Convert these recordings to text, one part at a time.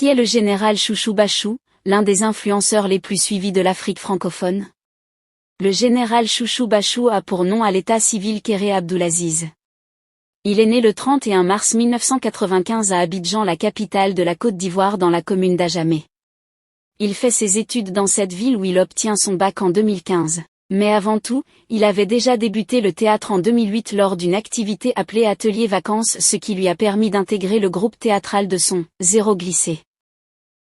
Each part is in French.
Qui est le général Chouchou Bachou, l'un des influenceurs les plus suivis de l'Afrique francophone? Le général Chouchou Bachou a pour nom à l'état civil Kéré Abdoulaziz. Il est né le 31 mars 1995 à Abidjan, la capitale de la Côte d'Ivoire, dans la commune d'Adjamé. Il fait ses études dans cette ville où il obtient son bac en 2015. Mais avant tout, il avait déjà débuté le théâtre en 2008 lors d'une activité appelée Atelier Vacances, ce qui lui a permis d'intégrer le groupe théâtral de son Zéro Glissé.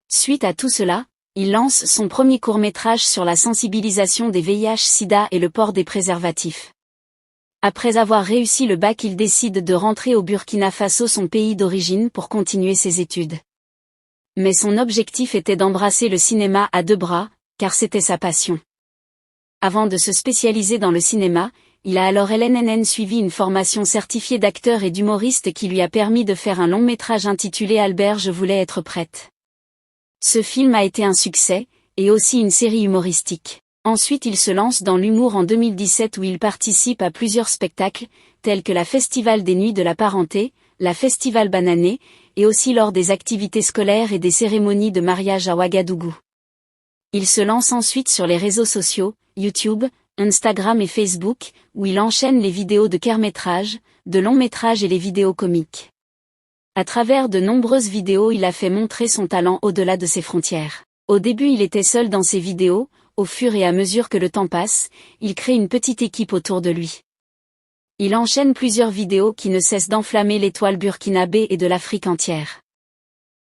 Suite à tout cela, il lance son premier court-métrage sur la sensibilisation des VIH/SIDA et le port des préservatifs. Après avoir réussi le bac, il décide de rentrer au Burkina Faso, son pays d'origine, pour continuer ses études. Mais son objectif était d'embrasser le cinéma à deux bras, car c'était sa passion. Avant de se spécialiser dans le cinéma, il a alors suivi une formation certifiée d'acteur et d'humoriste qui lui a permis de faire un long-métrage intitulé Albert, je voulais être prête. Ce film a été un succès, et aussi une série humoristique. Ensuite il se lance dans l'humour en 2017 où il participe à plusieurs spectacles, tels que la Festival des Nuits de la Parenté, la Festival Banané, et aussi lors des activités scolaires et des cérémonies de mariage à Ouagadougou. Il se lance ensuite sur les réseaux sociaux, YouTube, Instagram et Facebook, où il enchaîne les vidéos de court-métrage, de long-métrage et les vidéos comiques. À travers de nombreuses vidéos, il a fait montrer son talent au-delà de ses frontières. Au début, il était seul dans ses vidéos. Au fur et à mesure que le temps passe, il crée une petite équipe autour de lui. Il enchaîne plusieurs vidéos qui ne cessent d'enflammer l'étoile burkinabé et de l'Afrique entière.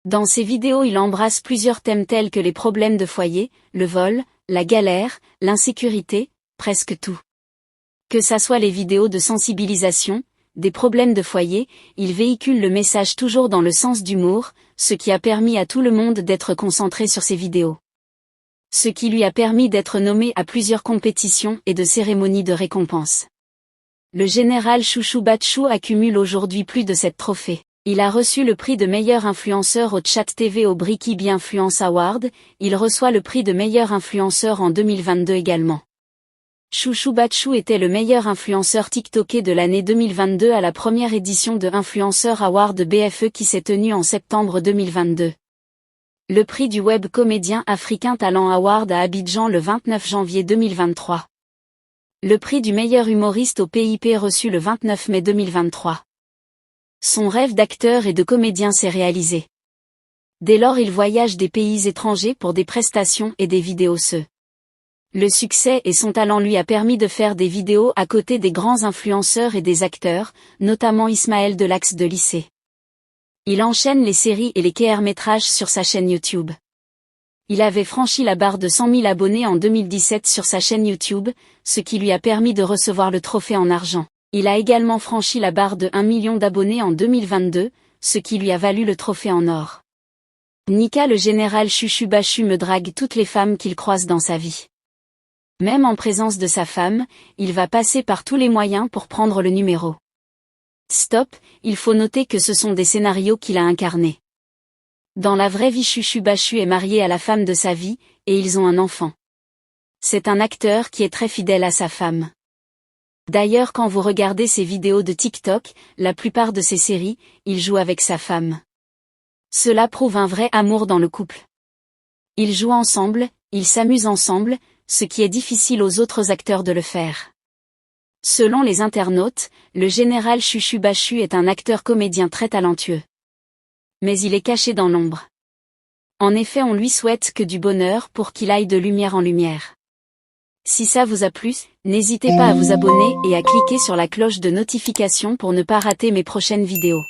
Dans ces vidéos, il embrasse plusieurs thèmes tels que les problèmes de foyer, le vol, la galère, l'insécurité, presque tout. Que ça soit les vidéos de sensibilisation, des problèmes de foyer, il véhicule le message toujours dans le sens d'humour, ce qui a permis à tout le monde d'être concentré sur ses vidéos. Ce qui lui a permis d'être nommé à plusieurs compétitions et de cérémonies de récompense. Le général Chouchou Bachou accumule aujourd'hui plus de 7 trophées. Il a reçu le prix de meilleur influenceur au Chat TV au Brikibi Influence Award, il reçoit le prix de meilleur influenceur en 2022 également. Chouchou Bachou était le meilleur influenceur TikToké de l'année 2022 à la première édition de Influenceur Award BFE qui s'est tenue en septembre 2022. Le prix du Web Comédien Africain Talent Award à Abidjan le 29 janvier 2023. Le prix du meilleur humoriste au PIP reçu le 29 mai 2023. Son rêve d'acteur et de comédien s'est réalisé. Dès lors il voyage des pays étrangers pour des prestations et des vidéos. Le succès et son talent lui a permis de faire des vidéos à côté des grands influenceurs et des acteurs, notamment Ismaël Delax de Lycée. Il enchaîne les séries et les courts-métrages sur sa chaîne YouTube. Il avait franchi la barre de 100 000 abonnés en 2017 sur sa chaîne YouTube, ce qui lui a permis de recevoir le trophée en argent. Il a également franchi la barre de 1 million d'abonnés en 2022, ce qui lui a valu le trophée en or. Nika, le général Chouchou Bachou me drague toutes les femmes qu'il croise dans sa vie. Même en présence de sa femme, il va passer par tous les moyens pour prendre le numéro. Stop, il faut noter que ce sont des scénarios qu'il a incarnés. Dans la vraie vie, Chouchou Bachou est marié à la femme de sa vie, et ils ont un enfant. C'est un acteur qui est très fidèle à sa femme. D'ailleurs, quand vous regardez ses vidéos de TikTok, la plupart de ses séries, il joue avec sa femme. Cela prouve un vrai amour dans le couple. Ils jouent ensemble, ils s'amusent ensemble, ce qui est difficile aux autres acteurs de le faire. Selon les internautes, le général Chouchou Bachou est un acteur comédien très talentueux. Mais il est caché dans l'ombre. En effet, on lui souhaite que du bonheur pour qu'il aille de lumière en lumière. Si ça vous a plu, n'hésitez pas à vous abonner et à cliquer sur la cloche de notification pour ne pas rater mes prochaines vidéos.